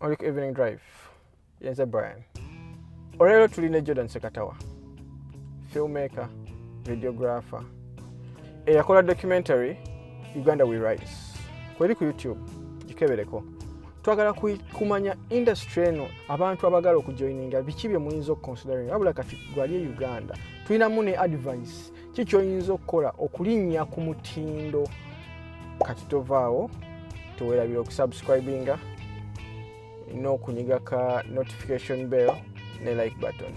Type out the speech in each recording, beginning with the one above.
Oli evening drive. Yes, Bryn. Olero tulina Jordan Sekatawa. Filmmaker, videographer. Yakola documentary Uganda We Rise. Kweli ku YouTube gikebereko. Twagala kumanya industry eno abantu abagala okujoininga biki bye muyinza okuconsidering abula kati gwali Uganda. Tulina mune advice kiki oyinza okukola okulinnya ku mutindo kati tovaawo tuwerabira okusubscribinga n'okunyiga ka notification bell ne like button.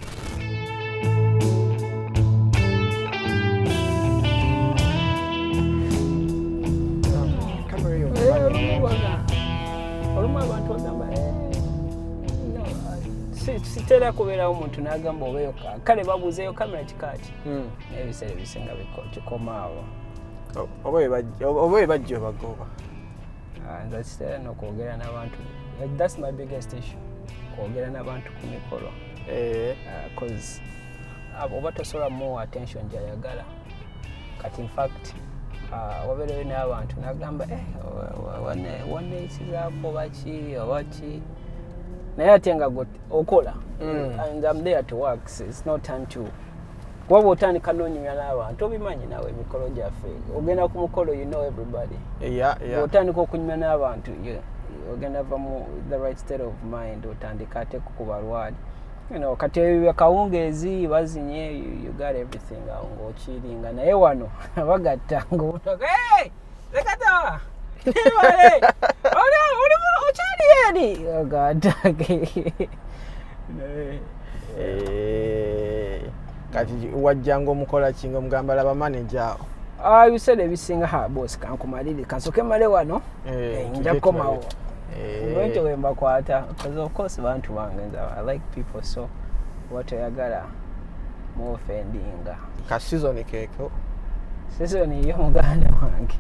Sitera kubeerawo omuntu n'agamba obeeyo kale babuuzeeyo kamera kikaaki n'ebiseera ebisinga kikomaawo oba bajja bagoba nze kitera n'okwogera n'abantu. That's my biggest issue, kwogera n'abantu ku mikolo cause oba tosobola more attention gy'ayagala kati in fact wabeereyo n'abantu n'agamba wanneeyisizaako baki obaki naye ate nga okola and I'm there to work, so it's no time to waba otandika n'onyumya n'abantu obimanyi nawe emikolo gyaffe ogenda ku mukolo you know everybody otandika okunyumya n'abantu ogenda va mu the right state of mind otandika ate kukuba lwali kati akawungeezi bazinye you got everything awo ng'okiringa naye wano bagatta ng'otoka Sekatawa okyali eri ogatake kati wajjanga omukola kinga omugamba laba manager awo ebiseera ebisinga boss kankumalire kansoke male wano nja kukomawo lwekyo wembakwata because of course bantu bange I like people so what oyagala mu offendinga ka season keeko season y'omuganda wange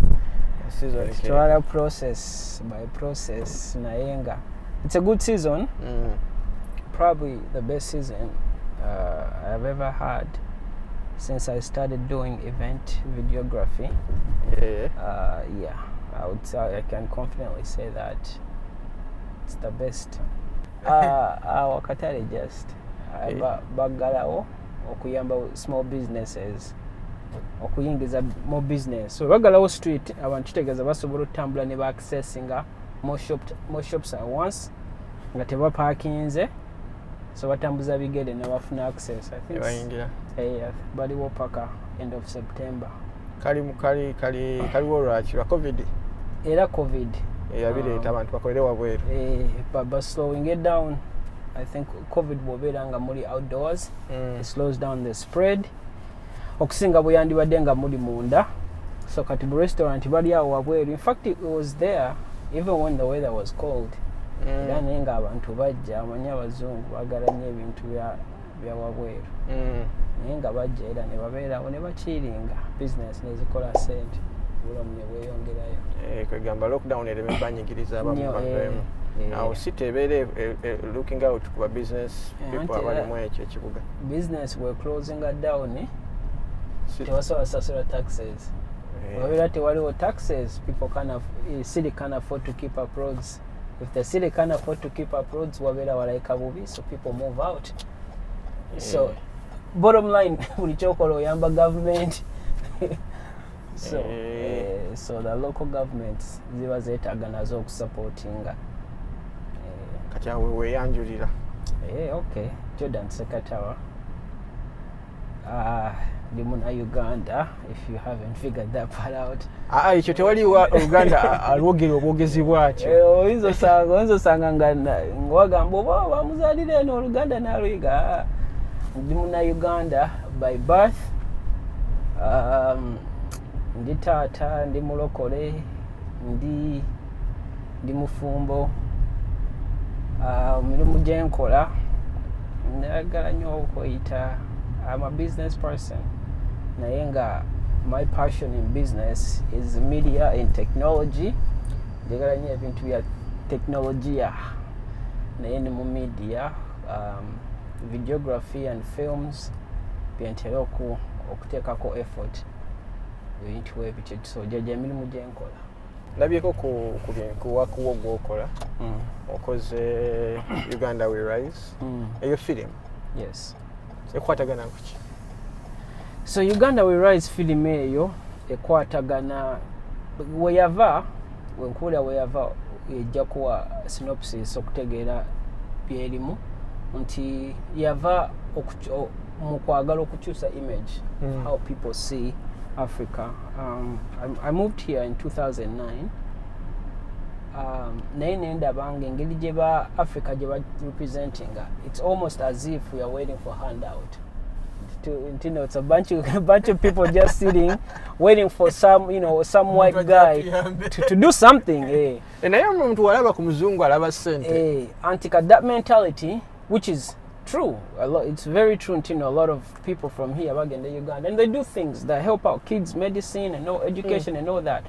season twala process by process nayenga it's a good season. Probably the best season I've ever had since I started doing event videography. I can confidently say that it's the best. Wakatale just bagalawo okuyamba small businesses okuyingiza more business so bagalawo street abantu kitegeeza basobola otambula ne ba accessinga more shops at once nga tebaparkinze so batambuza bigere ne bafuna access. I think bayingira baliwo paka end of September kaliwo lwaki lwa covid era covid yabireeta abantu bakolere wabweru but slowing it down. I think covid bwobeera nga muri outdoors it slows down the spread okusinga bweyandibadde nga muri munda so kati bu restaurant bali awo wabweru. In fact it was there even when the weather was cold era naye nga abantu bajja amanyi abazungu bagala nnyo ebintu bya wabweru naye nga bajja era ne babeerawo ne bakiringa business nezikola sente obulamu ne bweyongerayo kwegamba lockdown ereme banyigiriza abamu bavemu awo city ebeera looking out kuba business people abalimu ekyo ekibuga business were closing down tewasobola sasula taxes wabeera tewaliwo taxes city can't afford to keep up roads. If the city can't afford to keep up roads wabeera walayika bubi so people move out. So bottom line buli kyokola oyamba government so the local governments ziba zeetaaga nazo okusupportinga kati awe weeyanjulira okay Jordan Sekatawa ndi muna Uganda if you haven't figured that part out. Ekyo tewaliwa Uganda alwogera obwogezi bwakyo oyinza osanga nga ngwagamba oba bamuzaalira eno Oluganda n'aluyiga. Ndi muna Uganda by birth. Ndi taata ndi mulokole ndi mufumbo mirimu gye nkola njagala nnyo okweyita I'm a business person naye nga my passion in business is media and technology. Njagala nnyo ebintu bya teknologiya naye ni mu media videography and films byentera okuteekako effort ebintu ebityo so gye emirimu gye nkola. ndabyeko ku wakuwo gwokola okoze Uganda We Rise eyo film yes ekwatagana kuki so Uganda We Rise film eyo ekwatagana weyava wenkula weyava ejja kuwa synopsis okutegeera byerimu nti yava mu kwagala okukyusa image how people see Africa. I moved here in 2009. Naye nendaba ngeri gye ba Africa gye ba representing, it's almost as if we are waiting for handout. You know, it's a bunch of people just sitting, waiting for some white guy to do something. Naye omuntu walaba ku muzungu alaba ssente. That mentality, which is true, it's very true. A lot of people from here in the Uganda, and they do things that help out kids, medicine and education and all that.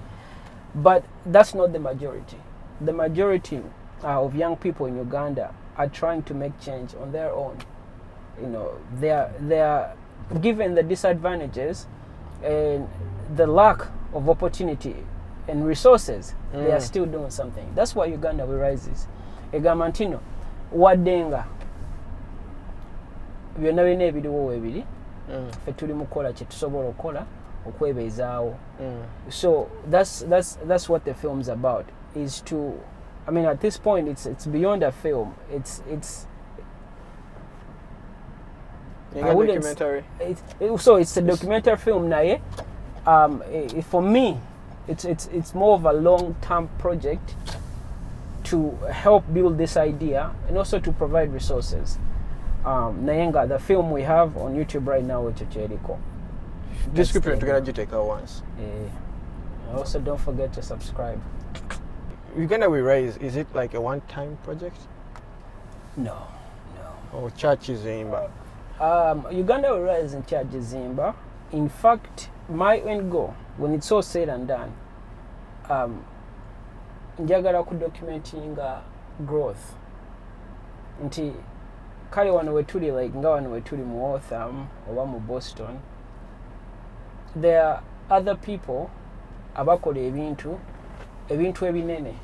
But that's not the majority. The majority of young people in Uganda are trying to make change on their own. They are given the disadvantages and the lack of opportunity and resources. They are still doing something. That's why Uganda We Rises. Egamantino, wadenga. Byonna bina ebiriwo weebiri ffe tuli mukola kye tusobola okukola okwebezaawo. So that's what the film's about, is to, I mean, at this point it's beyond a film. It's a documentary. So it's a documentary film naye. For me it's more of a long-term project to help build this idea and also to provide resources. Nayenga, the film we have on YouTube right now, which is description together you take out once. Also don't forget to subscribe. Uganda We Rise, is it like a one-time project? No. Or church is Zimba? Uganda We Rise in church is Zimba. In fact, my end goal, when it's all said and done, njagala ku documenting growth. Nti kale wano wetuli, like nga wano wetuli mu Waltham oba mu Boston, there are other people abakola ebintu ebinene,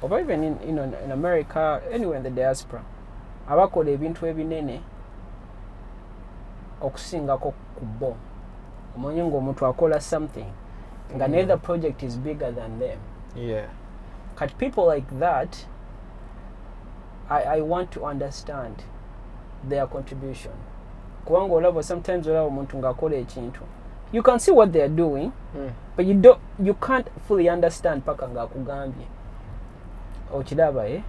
or even in America, anywhere in the diaspora, abakola ebintu ebinene okusingako ku bo. Omanyi ng'omuntu akola something nga naye the project is bigger than them. Kati people like that, I want to understand their contribution. Kubanga olaba sometimes olaba omuntu ng'akola ekintu, you can see what they are doing, but you can't fully understand paka ng'akugambye. Okiraba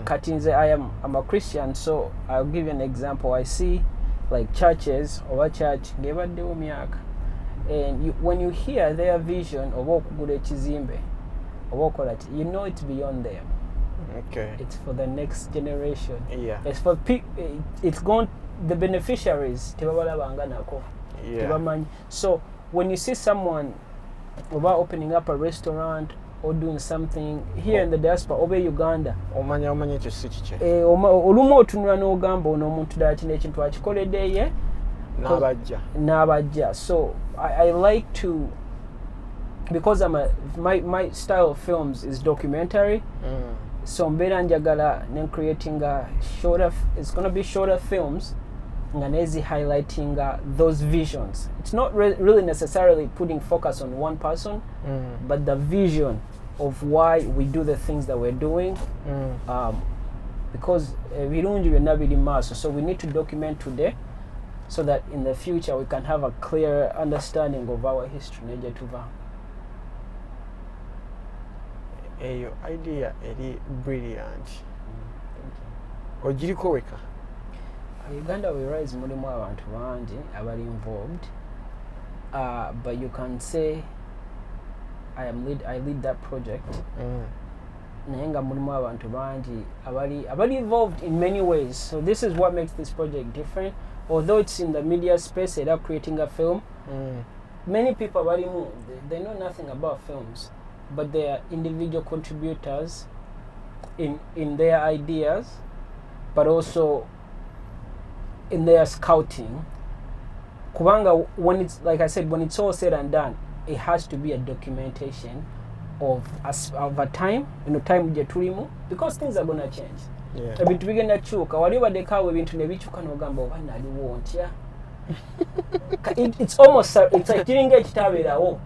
Kati nze I'm a Christian, so I'll give you an example. I see like churches or church ng'ebaddewo myaka, and when you hear their vision of okugula ekizimbe oba okola ti, you know it's beyond them. Okay. It's for the next generation. It's for it's going, the beneficiaries tebabalabanga nako. So when you see someone about opening up a restaurant or doing something here in the diaspora oba Uganda, omanya ekyo si kikye. Olumu otunula n'ogamba ono omuntu ddala kino ekintu akikoledde n'abajja. So I like to, because my style of films is documentary, so mbeera njagala creating it's going to be shorter films nga nezi highlighting those visions. It's not really necessarily putting focus on one person, but the vision of why we do the things that we're doing, because ebirungi byonna biri maaso, so we need to document today so that in the future we can have a clear understanding of our history negye tuva. Eyo idea eri brilliant. Ogiriko weka? Uganda We Rise mulimu abantu bangi abali involved, but you can say I lead that project. Naye nga mulimu abantu bangi abali involved in many ways. So this is what makes this project different. Although it's in the media space, they're creating a film. Many people abalimu, they know nothing about films, but they are individual contributors in their ideas, but also in their scouting. Kubanga, when it's, like I said, when it's all said and done, it has to be a documentation of a time, time gye tulimu, because things are going to change. Yeah. Ebintu bigenda kyuka, wali obaddeko ebintu ne bikyuka n'ogamba oba naliwo ntya. It's almost, it's like kiringa ekitabeerawo.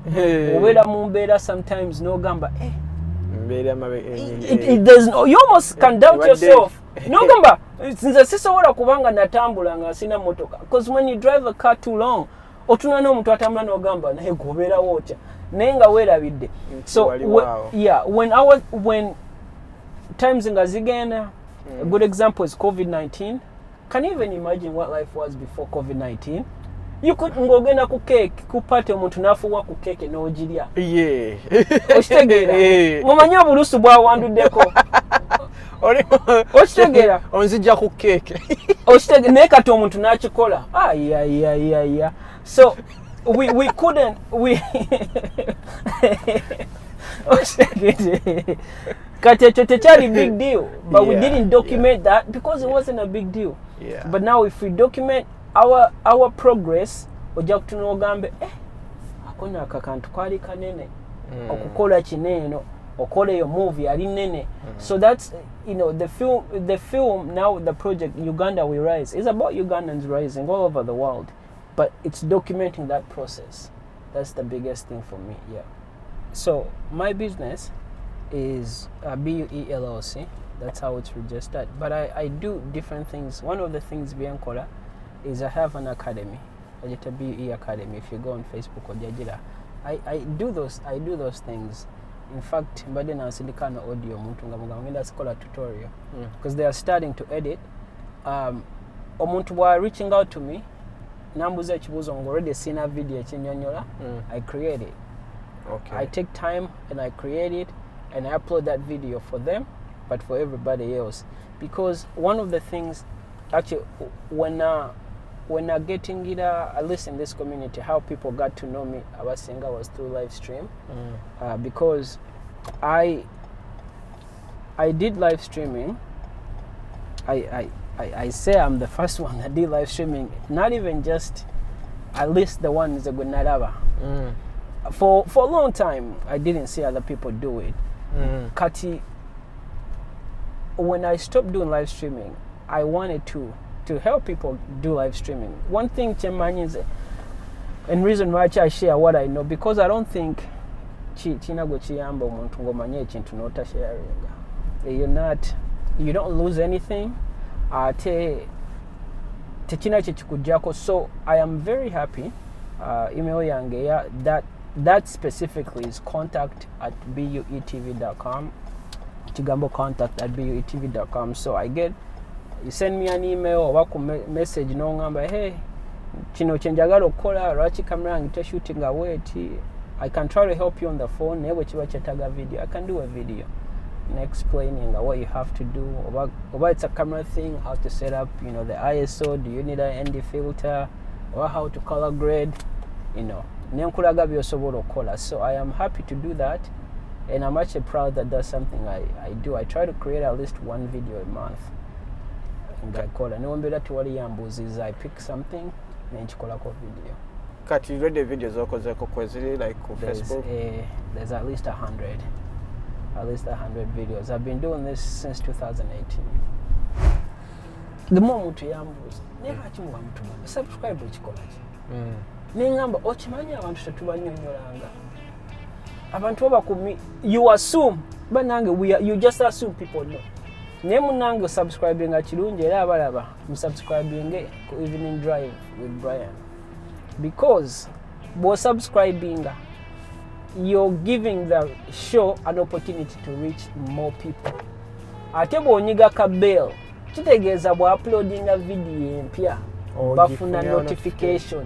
Obeera mu mbeera sometimes n'ogamba there's no, you almost can doubt yourself. N'ogamba nze sisobola kubanga natambula nga sina motoka, because when you drive a car too long otuna n'omuntu atambula n'ogamba naye gobeerawo otya naye nga weerabidde. So when times nga zigenda, a good example is COVID-19. Can you even imagine what life was before COVID-19? You could ngogenda ku cake ku party omuntu nafuwa ku cake n'ogirya. Yeah. Okitegeera. Ngomanya obulusu bwawanduddeko. Okitegeera. Onzijja ku cake. Okitegeera naye kati omuntu n'akikola. Yeah. So we couldn't kati ekyo tekyali big deal, but we didn't document that because it wasn't a big deal. Yeah. But now if we document our progress, ojja kutunula ogambe akona akakantu kwali kanene okukola kineeno okola eyo movie ali nene. So that's the film now, the project Uganda We Rise is about Ugandans rising all over the world, but it's documenting that process. That's the biggest thing for me. Yeah. So my business is BUE LLC. That's how it's registered. But I do different things. One of the things Biancola is I have an academy, a BUE Academy. If you go on Facebook or Jajira, I do those things. In fact, mbadena sindikana audio muntu that's called a tutorial because they are starting to edit. Omuntu wa reaching out to me, nambuza ekibuzo already seen a video ekinyonyola, I create it. Okay. I take time and I create it and I upload that video for them, but for everybody else. Because one of the things, actually, when getting it, at least in this community, how people got to know me, Abasinga, was through live stream. Because I did live streaming. I say I'm the first one that did live streaming. Not even just, at least the one is a good naraba. For a long time, I didn't see other people do it. Kati, when I stopped doing live streaming, I wanted to help people do live streaming. One thing, Chemani, is, and reason why I share what I know, because I don't think you don't lose anything. So I am very happy. Email yange that specifically is contact@buetv.com. Chigambo contact@buetv.com. So you send me an email or message ngamba, hey, kino kyenjagala okukola lwaki camera yange shooting away. I can try to help you on the phone. Never chiba chataga video. I can do a video and explaining what you have to do. About it's a camera thing, how to set up, the ISO. Do you need an ND filter, or how to color grade, So I am happy to do that, and I'm actually proud that that's something I do. I try to create at least one video a month. I pick something and I video. Cut you read the videos like Facebook? There's at least 100. At least 100 videos. I've been doing this since 2018. The moment you never subscribe to college. Ningamba ochimanya abantu tetubanyonyolanga. Abantu abakumi, you assume, but you just assume people know. Name nange subscribing akirungi era abalaba subscribing ku Evening Drive with Bryn. Because by subscribing, you're giving the show an opportunity to reach more people. Ate bwonyiga ka bell, kitegeeza bwa uploading a video empya bafuna notification.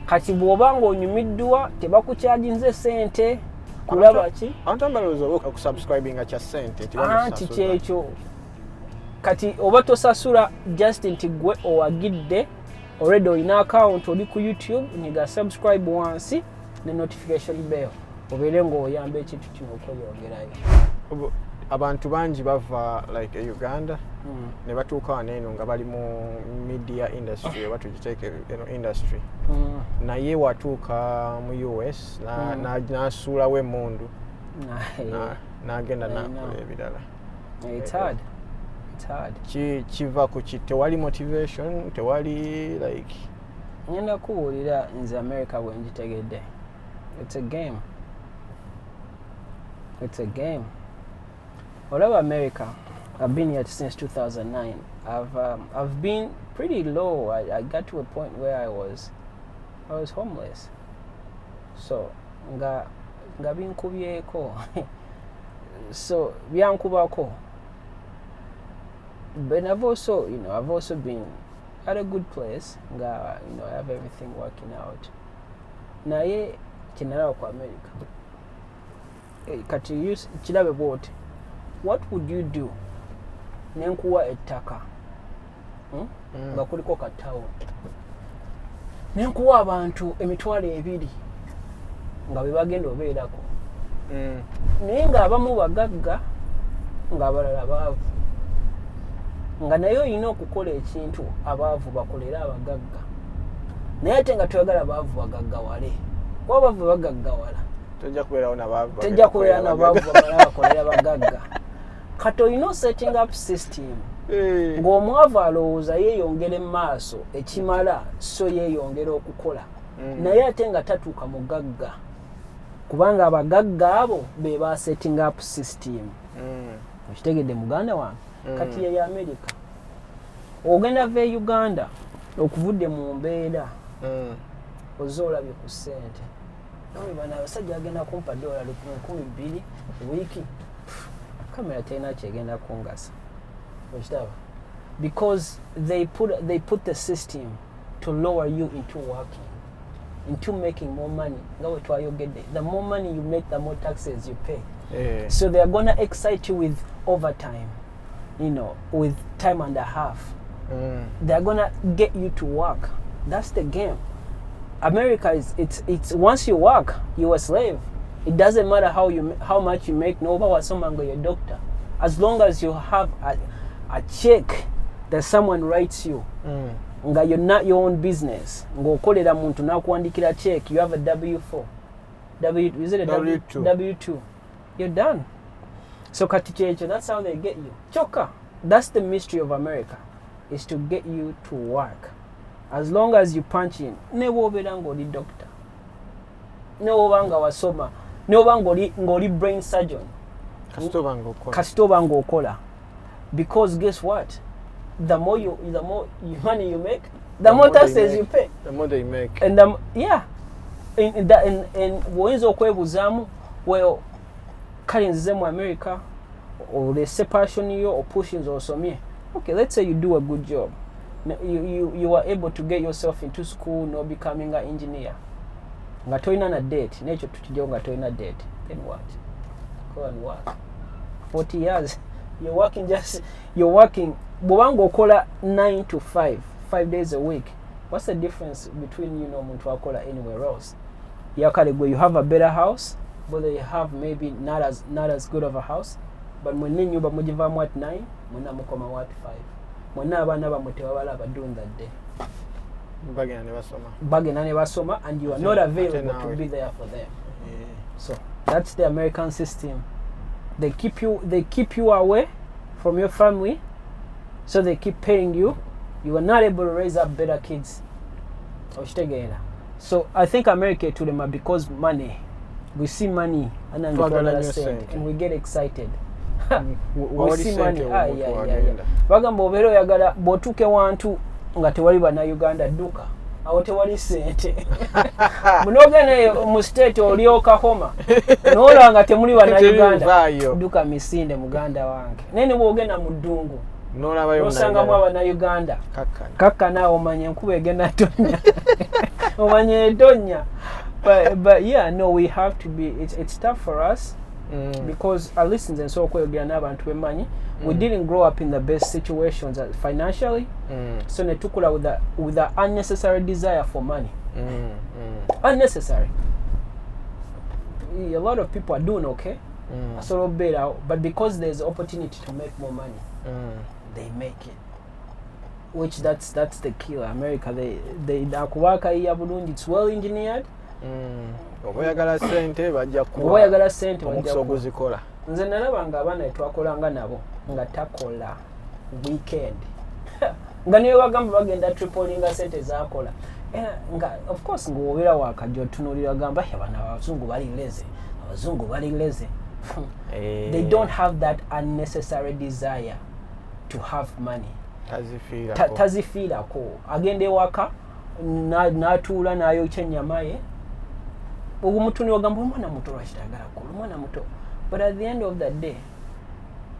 Kati bw'obanga onyumiddwa tebakucharginze sente kulaba ki? Antambalozo ku subscribing acha sente anti kyekyo. Kati oba tosasula just nti gwe owagidde already olina account oli ku YouTube nyiga subscribe wansi ne notification bell obeere ng'oyamba ekintu kino okweyongerayo. Abantu bangi bava like Uganda ne batuuka wano nga bali mu media industry oba tugiteeke industry naye watuuka mu US n'asuulawo emmundu n'agenda n'akola ebirala. It's hard. It's hard. Kiva ku ki tewali motivation, tewali like ngenda kuwulira nze America bwe ngitegedde. It's a game. It's a game. Olaba America, I've been here since 2009. I've been pretty low. I got to a point where I was homeless. So nga binkubyeko. So byankubako. But I've also been at a good place. I have everything working out. Naye kinara kwa America. Kati kirabe bwote. What would you do? Nenkuwa ettaka. Nga kuliko katawo. Nenkuwa abantu emitwalo 2 nga bebagenda obeerako. Naye nga abamu bagagga nga abalala baavu. Nga naye olina okukola ekintu abaavu bakolera abagagga. Naye ate nga toyagala baavu bagaggawale. Kuba baavu bagaggawala. Tujja kubeerawo n'abaavu. Tujja kubeera n'abaavu bamala bakolera bagagga. Kati olina setting up system. Ng'omwavu alowooza yeeyongere mu maaso ekimala so yeeyongera okukola. Naye ate nga tatuuka mugagga. Kubanga abagagga abo be ba setting up system. Okitegedde muganda wange. Kati ya America. Ogenda ve Uganda okuvudde mu mbeera. Ozoolabye ku ssente. Nawe bana abasajja agenda kumpa $12,000 wiiki. Kamera tena kyegenda kungasa. Okitaba. Because they put the system to lower you into working, into making more money. The more money you make, the more taxes you pay. So they are going to excite you with overtime, with time and a half. They are going to get you to work. That's the game. America it's once you work, you're a slave. It doesn't matter how much you make. No, but someone go your doctor. As long as you have a check that someone writes you, nga you're not your own business. Ng'okolera muntu nakuwandikira check. You have a W4. Is it a W2? W2. You're done. So katichecho, that's how they get you. Choka. That's the mystery of America, is to get you to work. As long as you punch in, nebo obera ng'oli doctor. Nebo banga wasoma. Nebo banga ng'oli brain surgeon. Kasitoba ng'okola. Because guess what? The more money you make, the more taxes you pay. The more they make. And and woenzo okwebuzamu, well, kali nzize mu America, or the separation yo or pushings or something. Okay, let's say you do a good job. You are able to get yourself into school, no becoming an engineer. Nga toina na debt, nature tutijjo nga toina debt. Then what? Go and work. 40 years. You're working bwanga okola 9 to 5 days a week. What's the difference between muntu akola anywhere else? Yakalegwe, you have a better house, whether you have maybe not as good of a house, but mwene nyumba mujivamu at 9, mwena mukoma what 5. Mwena abana bamutewa bala doing that day. Bagena ne basoma, and you are not available to be there for them. So that's the American system. They keep you away from your family, so they keep paying you. You are not able to raise up better kids. So I think America to them because money. We see money and we get excited. We see money. Yeah. Bagamba obero yagala botuke wantu nga tewali bana Uganda duka. Awo tewali sente. Munogene mu state olioka homa. Nola nga temuli bana Uganda. Duka misinde muganda wange. Nene bwogena mu ddungu. Nola bayo osanga mu bana Uganda. Kaka na omanye nkuba egenda tonya. Omanye tonya. But yeah, no, we have to be. It's tough for us because our listeners and so we didn't grow up in the best situations financially. So netukula with the unnecessary desire for money. Unnecessary. A lot of people are doing okay, sort of better, but because there's opportunity to make more money, they make it. Which that's the killer. America, they it's well engineered. oba oyagala ssente bajja kuwa oba oyagala ssente omukisa oguzikola. Nze nalaba nga abaana twakolanga nabo nga takola weekend nga niwe bagamba bagenda tripolinga ssente zakola nga of course ng'obeera wakajja otunuulira gamba abana abazungu bali leze they don't have that unnecessary desire to have money. Tazifiirako agenda ewaka n'atuula n'ayokya ennyama ye ogumutuni wagamba omwana muto lwakitagala kola omwana muto, but at the end of the day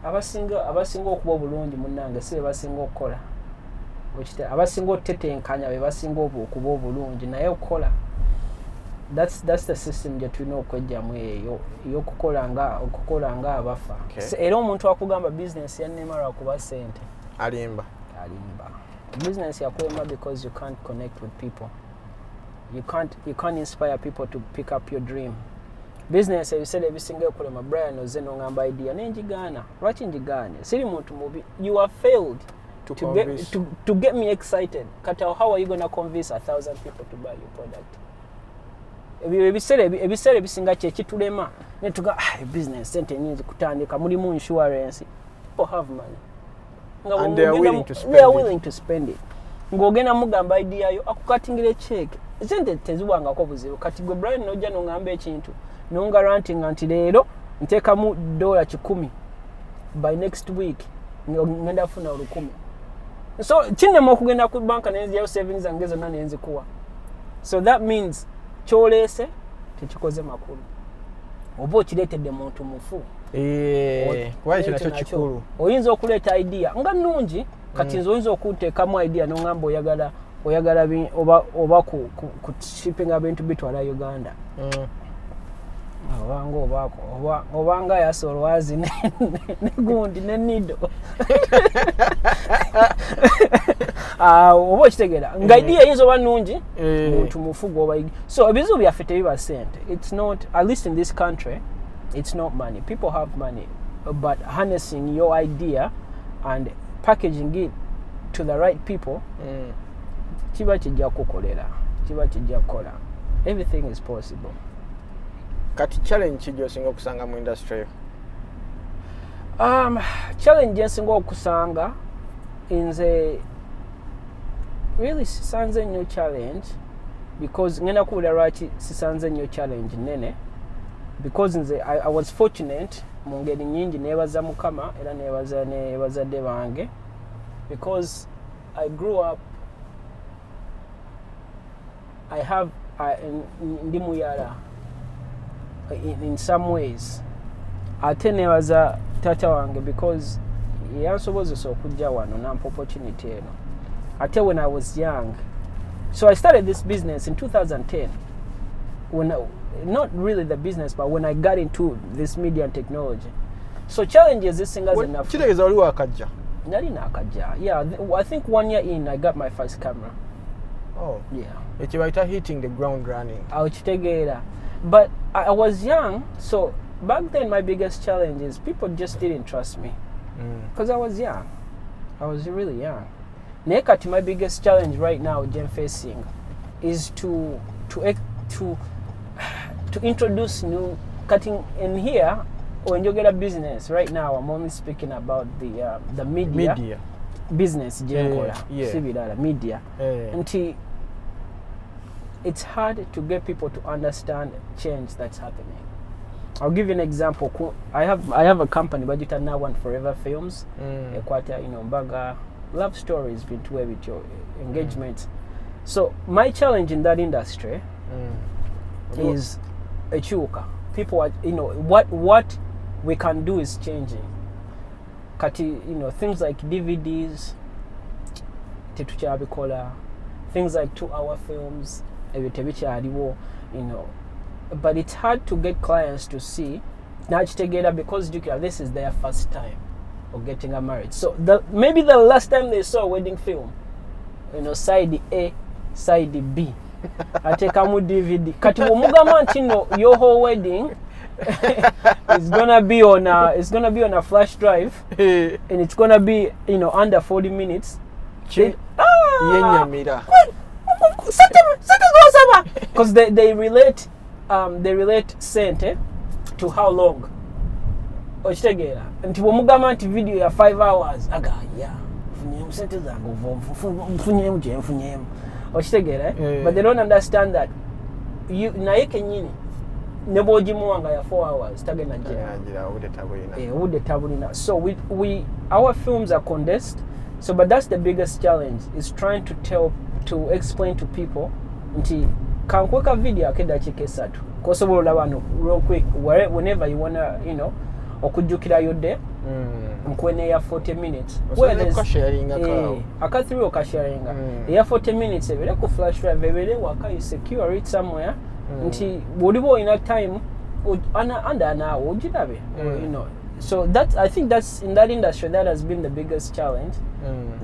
abasinga okuba obulungi munnange si be basinga okukola, abasinga otetenkanya be basinga okuba obulungi naye okukola. That's the system gye tulina okwejjamu eyo y'okukola nga abafa. Era omuntu akugamba business yannema lwakuba ssente alimba. Business yakwema because you can't connect with people. You can't inspire people to pick up your dream. Business ebiseera ebisinga okulema Bryn oze n'ongamba idea nenjigaana. Lwaki njigaane? Siri muntu mubi. You have failed to get me excited. Kati how are you going to convince 1,000 people to buy your product? Ebiseera ebisinga kyekitulema ne tuga business sente nyingi kutandika mulimu insurance. People have money. And they are willing to spend it. Ng'ogenda mugamba idea yo akukatingira check. Sente teziwangako buzibu. Kati gwe Bryn nojja n'ongamba ekintu nonga ranting nti leero nteekamu $10 by next week ngenda funa $10. So kinnema okugenda ku banka nenziyayo savings zange zonna nenzikuwa. So that means kyoleese tekikoze makulu. Oba okireetedde muntu mufu. Kuba ekyo nakyo kikulu. Oyinza okuleeta idea nga nnungi kati nze oyinza okuteekamu idea n'ongamba oyagala oba ku shipping ebintu bitwala Uganda. Obanga yasolwazi ne gundi ne nido. Oba okitegeera nga idea eyinza oba nnungi muntu mufu gwoba. So ebizibu byaffe tebiba ssente. It's not, at least in this country, it's not money. People have money, but harnessing your idea and packaging it to the right people kiba kijja kukolera, kiba kijja kukola. Everything is possible. Kati challenge ki gy'osinga okusanga mu industry? Challenge yensinga okusanga nze really sisanze nnyo challenge because ngenda kuwulira lwaki sisanze nnyo challenge nene because nze I was fortunate mu ngeri nnyingi neebaza Mukama era neebaza ne bazadde bange because I grew up ndi muyala in some ways. Ate neebaza taata wange because yansobozesa okujja wano nampa opportunity eno. Ate when I was young, so I started this business in 2010 when not really the business but when I got into this media and technology. So challenges zisinga enough. Kitegeeza oli wakajja? Nali nakajja. Yeah, I think 1 year in I got my first camera. Oh. Yeah. Ekyo bayita hitting the ground running. Kitegeera. But I was young, so back then my biggest challenge is people just didn't trust me because I was young. I was really young. Nekati, my biggest challenge right now, I'm facing, is to introduce new cutting in here. When you get a business right now, I'm only speaking about the media business. Media. And it's hard to get people to understand change that's happening. I'll give you an example. I have a company, Budget Now and Forever Films. Equator, Baga, love stories between with your engagement. So my challenge in that industry is a chuka. People are, what we can do is changing. Kati, things like DVDs, tetuchabikola, things like 2-hour films, but it's hard to get clients to see together because this is their first time of getting married. So maybe the last time they saw a wedding film, side A, side B. I take a DVD. Kati mugama your whole wedding is gonna be on a flash drive, and it's gonna be under 40 minutes. because they relate sente to how long. Okitegeera nti bw'omugamba nti video ya 5 hours aga funyeemu sente zange nfunyeemu gye nfunyeemu. Okitegeera but they don't understand that naye kennyini ne bw'ogimuwanga ya 4 hours tagenda gira obudde tabulina. So we our films are condensed, so but that's the biggest challenge is trying to explain to people nti kankweka video akeddakiika 3 kosobola olaba wano real quick whenever you wanna okujjukira yodde nkwene ya 40 minutes akathiri okasharinga eya 40 minutes ebere ku flash drive ebere waka you secure it somewhere nti bwoliba olina time under an hour ojirabe so I think that's in that industry that has been the biggest challenge.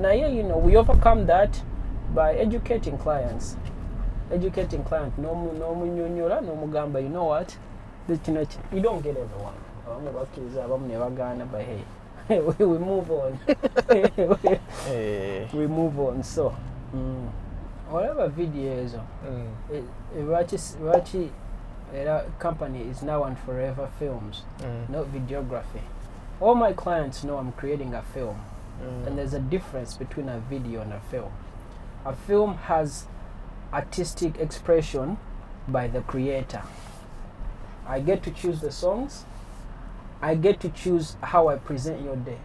Now we overcome that by educating clients no munyonyola no mugamba you know what you don't get everyone but hey we move on. We move on. So whatever videos Rachi company is now and forever films, not videography. All my clients know I'm creating a film, and there's a difference between a video and a film. A film has artistic expression by the creator. I get to choose the songs, I get to choose how I present your day.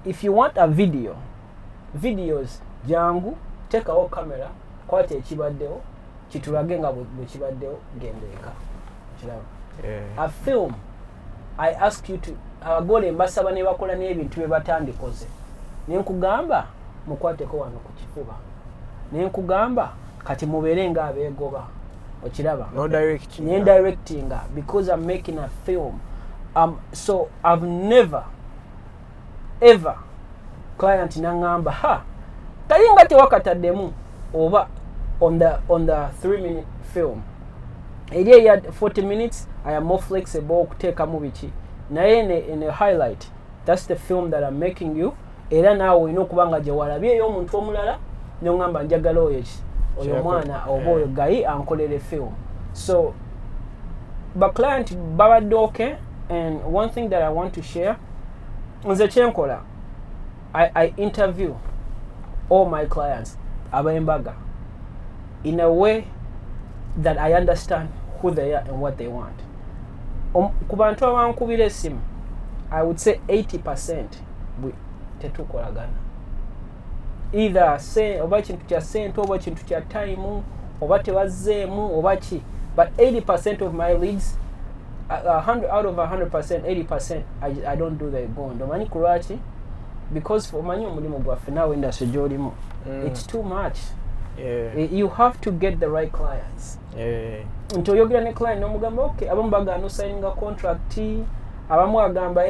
If you want a videos jangu take our camera kwate ekibaddeo kitulage nga bwe kibaddeo gendeeka. A film I ask you to abagole mbasaba ne bakola n'ebintu bye batandikoze ne nkugamba mukwateko wano ku kifuba ne nkugamba kati mubeere nga abeegoba okiraba no directing because I'm making a film. So I've never ever client nangamba talinga tewakataddemu oba on the 3-minute film eri ya 40 minutes I am more flexible okuteekamu biki naye in a highlight that's the film that I'm making you era naawe olina okuba nga gye walabyeyo omuntu omulala nongamba njagala oyo mwana oba oyo gayi ankolere film. So but client babadde okay. And one thing that I want to share is I interview all my clients abayimbaga in a way that I understand who they are and what they want. Kubantu abankubira esimu I would say 80% tetukolagana. Either say oba kintu kya sente oba kintu kya time oba tebazzeemu oba ki, but 80% of my leads 100 out of 100%, 80% I don't do the gondo mani kurati because for many omulimu gwaffe now industry gyolimu it's too much. You have to get the right clients. Nti oyogera ne client nomugamba okay abamu bagano signing a contract abamu agamba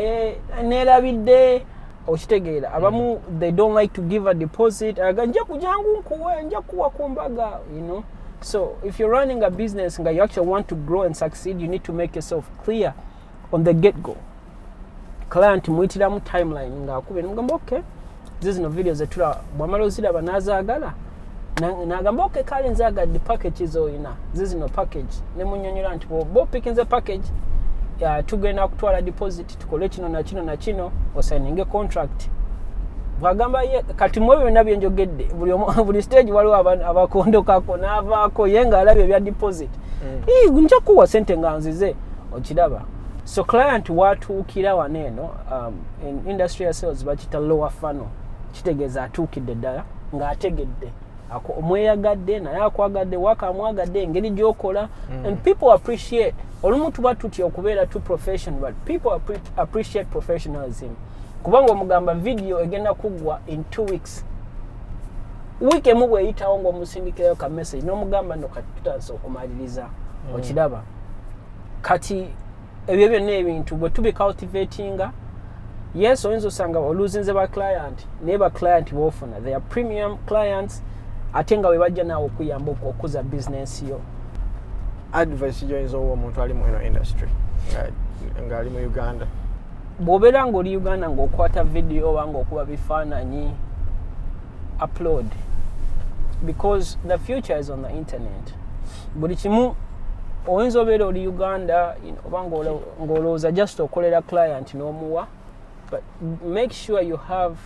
nerabidde okitegeera abamu they don't like to give a deposit aganja kujangu nkuwe nja kuwa kumbaga So if you're running a business and you actually want to grow and succeed, you need to make yourself clear on the get-go. Client muitiramu timeline ngakube ngamba okay zino videos zetula bwamala oziraba nazaagala nagamba okay kale nzaagadde packages oyina zino package ne munyonyola nti bo pickinze package tugenda kutwala deposit tukole kino na kino osigninge contract. Bagamba kati mwe byonna byenjogedde buli stage waliwo abakondokako n'avaako yenga alabye bya deposit nja kuwa sente nga nzize okiraba. So client watuukira waneeno in industrial sales bakita lower funnel kitegeeza atuukidde ddala ng'ategedde omweyagadde naye akwagadde wakamwagadde engeri gy'okola and people appreciate olumu tuba tutya okubeera too professional but people appreciate professionalism. Kubanga omugamba video egenda kuggwa in 2 weeks. Week emu bweyitawo ng'omusindikirayo ka message n'omugamba no kati tutandise okumaliriza okiraba. Kati ebyo byonna ebintu bwe tubi cultivatinga yes oyinza osanga oluzinze ba client naye ba client boofuna they are premium clients ate nga bwe bajja naawe okuyamba okukuza business yo. Advice gyoyinza owa omuntu ali mu eno industry ng'ali mu Uganda bw'obeera ng'oli Uganda ng'okwata video oba ng'okuba bifaananyi upload because the future is on the internet. buli kimu oyinza obeera oli Uganda oba ng'olowooza just okolera client n'omuwa, but make sure you have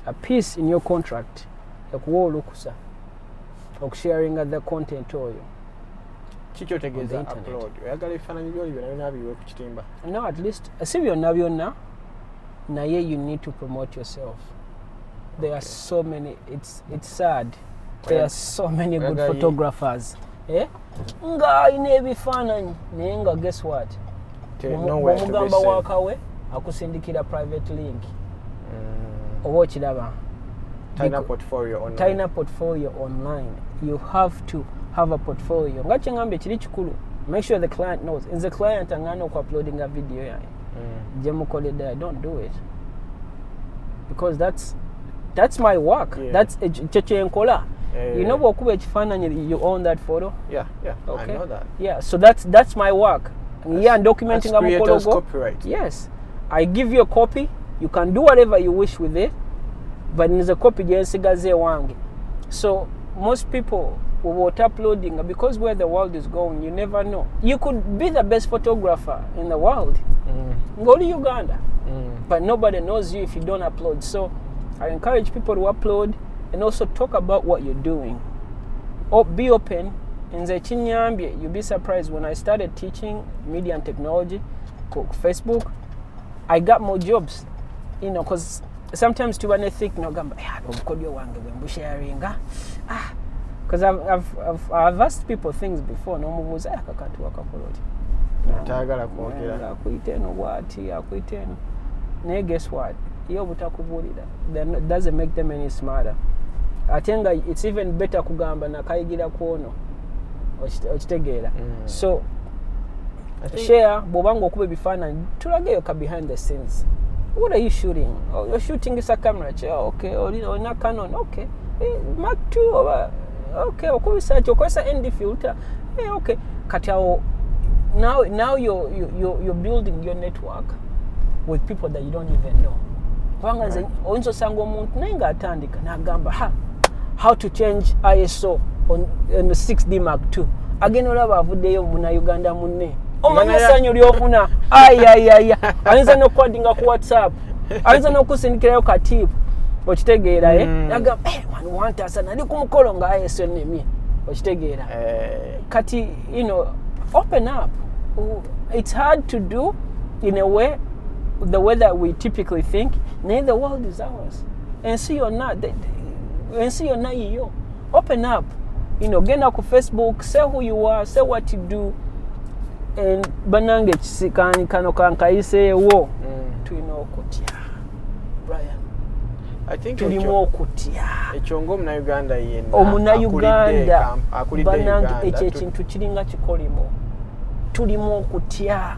a piece in your contract ekuwa olukusa okusharinga the content oyo. Kikyo tegeeza upload oyagala ebifaananyi byoli byonna biwe ku kitimba? No, at least si byonna byonna naye you need to promote yourself. There are so many, it's sad. There are so many good photographers. Nga ayina ebifaananyi naye nga guess what? Omugamba wakawe akusindikira private link. Oba okiraba? Talina portfolio online. You have to have a portfolio. Nga kyengambye kiri kikulu. Make sure the client knows. Is the client angana oku-uploading a video yange? Gye mukoledde, I don't do it. Because that's my work. Yeah. That's kyenkola. You know bw'okuba ekifaananyi, you own that photo? Yeah, okay. I know that. Yeah, so that's my work. I'm documenting a creator's copyright. Yes. I give you a copy. You can do whatever you wish with it. But in the copy, gyensigaze wange. So most people without uploading, because where the world is going, you never know. You could be the best photographer in the world. Go to Uganda. But nobody knows you if you don't upload. So I encourage people to upload and also talk about what you're doing. Or be open. Nze kinyambye, you'll be surprised when I started teaching media and technology, Facebook, I got more jobs. You know, because sometimes tuba ne think no gamba obukodyo wange bwe mbusharinga. Because I've asked people things before, no mubuza kakati wakakoloti. Natagala kwogera. Akuiteno bwati, akuiteno. Naye guess what? Iyo butakubulira. That doesn't make them any smarter. Atenga it's even better kugamba nakayigira kwono. Okitegeera. So share bobanga okuba ebifaananyi tulageyo ka behind the scenes. What are you shooting? Oh, you're shooting is a camera. Okay. Or na Canon. Okay. Mark II. Okay. Okubisaachi okozesa ND filter. Okay. Kati now you're building your network with people that you don't even know. Kubanga nze oyinza osanga omuntu naye ng'atandika n'agamba how to change ISO on the 6D Mark II. Agenda olaba avuddeyo Uganda munne. Omanya essanyu ly'ofuna. Ayinza n'okukwandinga ku WhatsApp. Ayinza n'okusindikirayo katiipu. Okitegeera n'agamba wantasa nali ku mukolo nga ISO ennemye. Okitegeera. Kati, you know, open up. It's hard to do in a way, the way that we typically think. Naye the world is ours. And see you're not. And see you're not you. Open up. You know, get up on Facebook, say who you are, say what you do. And banange kano kankayise wo tulina okutya Brian. I think tulimu okutya ekyo ng'omunauganda yenna omunauganda banange ekyo ekintu kiringa kikolimo tulimu okutya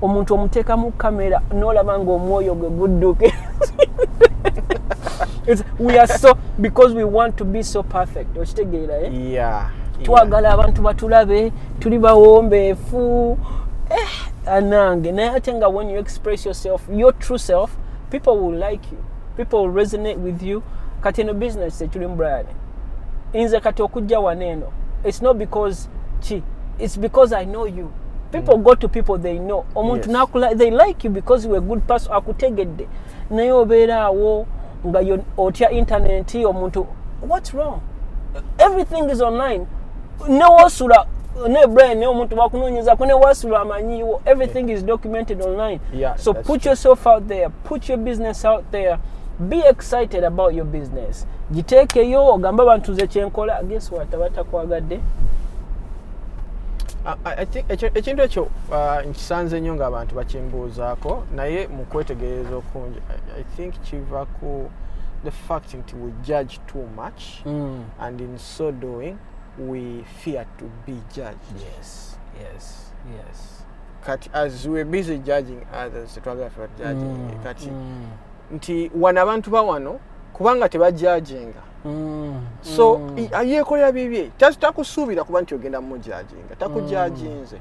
omuntu omuteeka mu kamera n'olaba ng'omwoyo gwe gudduke. We are so, because we want to be so perfect. Okitegeera yeah. Twagala abantu batulabe tuli bawombeefu anange naye ate nga when you express yourself, your true self, people will like you, people will resonate with you. Kati eno business ekiri Brian inze kati okujja waneeno, it's not because it's because I know you. People go to people they know. Omuntu nakula, they like you because you're a good person. Akutegedde naye obeera awo nga otya internet omuntu, what's wrong? Everything is online. No wasula ne Bryn ne omuntu bakunoonyeza ko ne wasula amanyiwo. Everything is documented online. So put yourself out there, put your business out there, be excited about your business. Giteekeyo ogamba abantu ze kyenkola, guess what, abatakwagadde. I think ekintu ekyo nkisanze nnyo ng'abantu bakimbuuzaako naye mu kwetegereza okungi I think kiva ku the fact nti we judge too much and in so doing we fear to be judged. Yes. Kati as we're busy judging others, photography are judging. Kati nti wana abantu bawano kubanga tebajudginga. So ayekolera bibye takusuubira kuba nti ogenda mujudginga takujudginze.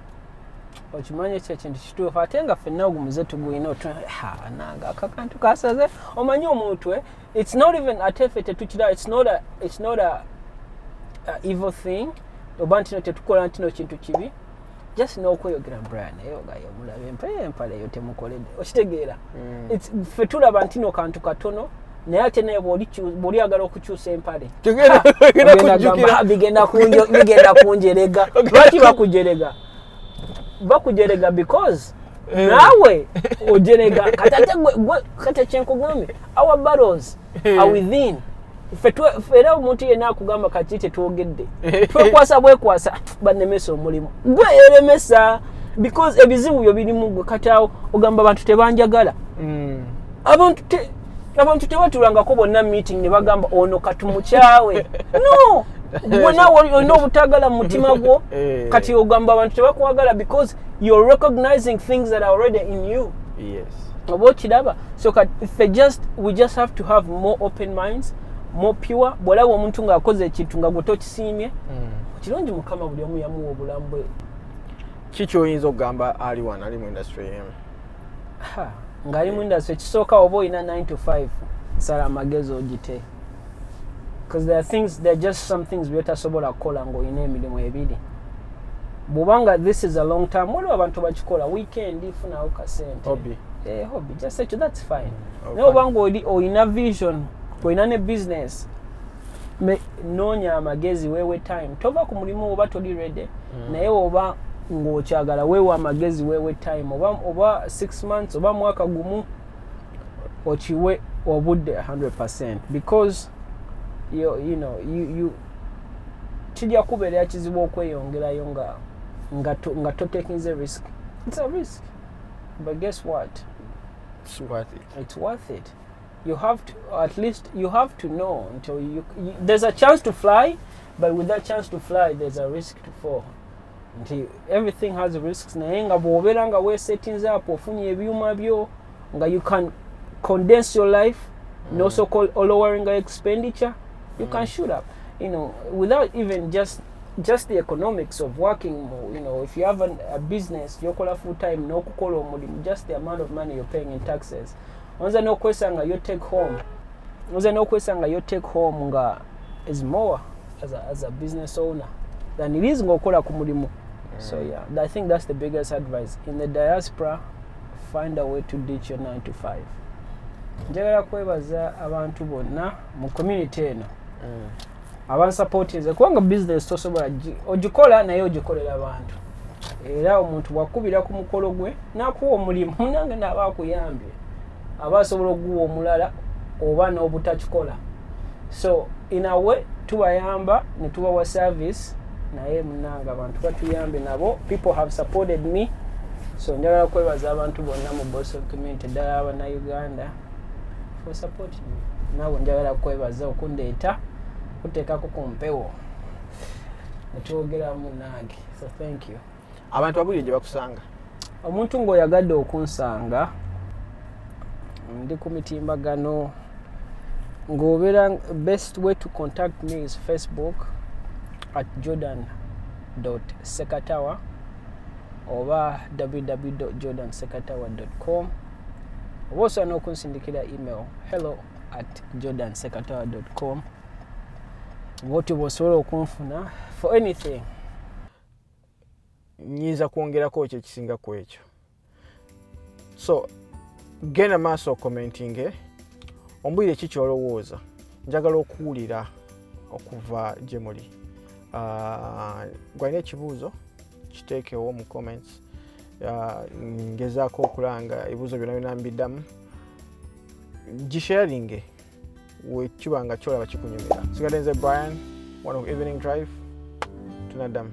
Okimanye ekyo ekintu kituufu ate nga ffenna ogumuze tuguyina nanga akakantu kasaze omanyi omuntu it's not even ate ffe tetukira, it's not a evil thing, oba ntino tetukola ntino kintu kibi just n'okweyogera Bryan eyogayo mulabe empale eyo temukoledde okitegeera ffe tulaba ntino kantu katono naye ate naye bw'oli agala okukyusa empale bigenda kunjerega lwaki bakujerega because nawe ojerega kata kyenkugambye our battles are within era omuntu yenna akugamba kati tetwogedde twekwasa bwekwasa bannemesa omulimu gwe yeremesa because ebizibu byo birimu gwe kataawo ogamba abantu tebanjagala abantu tebatulangako bonna meeting ne bagamba ono katumukyawe no wena olina obutagala mu mutima gwo kati ogamba abantu tebakwagala because you're recognizing things that are already in you. Yes. Oba okiraba so we just have to have more open minds, more pure. Bw'olaba omuntu ng'akoze ekintu nga gwe tokisiimye kirungi mukama buli omu yamuwa obulamu bwe. Kiki oyinza okugamba ali wano ali mu industry yemu? Ng'ali mu industry ekisooka oba olina 9 to 5 sala amagezi ogite. Because there are just some things by'otasobola kukola ng'olina emirimu ebiri. Bubanga this is a long time waliwo abantu bakikola weekend ifunawo kasente hobby just say that's fine naye obanga olina vision olina ne business noonya amagezi weewe time tova ku mulimu oba toli ready naye oba ng'okyagala weewe amagezi weewe time oba 6 months oba mwaka gumu okiwe obudde 100% because you kijja kubeera kizibu okweyongerayo nga taking a risk. It's a risk, but guess what? It's worth it. It's worth it. You have to know until there's a chance to fly, but with that chance to fly there's a risk to fall. Until everything has risks. Naye nga bw'obeera nga weesettings up ofunye ebyuma byo nga you can condense your life and also lowering expenditure, you can shoot up. Without even just the economics of working more, if you have a business you're full time no kukola omulimu, just the amount of money you're paying in taxes onza n'okwesanga your take home nga is more as a business owner than it is ng'okola ku mulimu. So yeah, I think that's the biggest advice in the diaspora. Find a way to ditch your 9 to 5. Njagala kwebaza abantu bonna mu community eno abansupportinze kubanga business tosobola ogikola naye ogikolera abantu era omuntu bwakubira ku mukolo gwe n'akuwa omulimu nange naaba akuyambye aba asobola okuguwa omulala oba n'obutakikola. So in a way tubayamba ne tubawa service naye munanga abantu batuyambe nabo. People have supported me, so njagala kwebaza abantu bonna mu Boston community ddala aba na Uganda for supporting me. Nabo njagala kwebaza okundeeta kuteekako ku mpewo netwogeramu nange, so thank you. Abantu babulire gye bakusanga? Omuntu ng'oyagadde okunsanga ndi ku mitimbagano ng'obeera best way to contact me is Facebook at jordan.sekatawa oba www.jordansekatawa.com oba osobola n'okunsindikira email hello@jordansekatawa.com ng'oti bw'osobola okunfuna for anything. Nyinza kwongerako ekyo ekisinga ku ekyo. So genda maaso commenting ombwire ki kyolowooza. Njagala okuwulira okuva gye muli. Gwalina ekibuuzo kiteekewo mu comments. Ngezaako okulanga ebibuuzo byonna byonna mbiddamu. Gisharinge wekiba nga kyolaba kikunyumira. Sigadde nze Bryan, one of Evening Drive. Tunaddamu.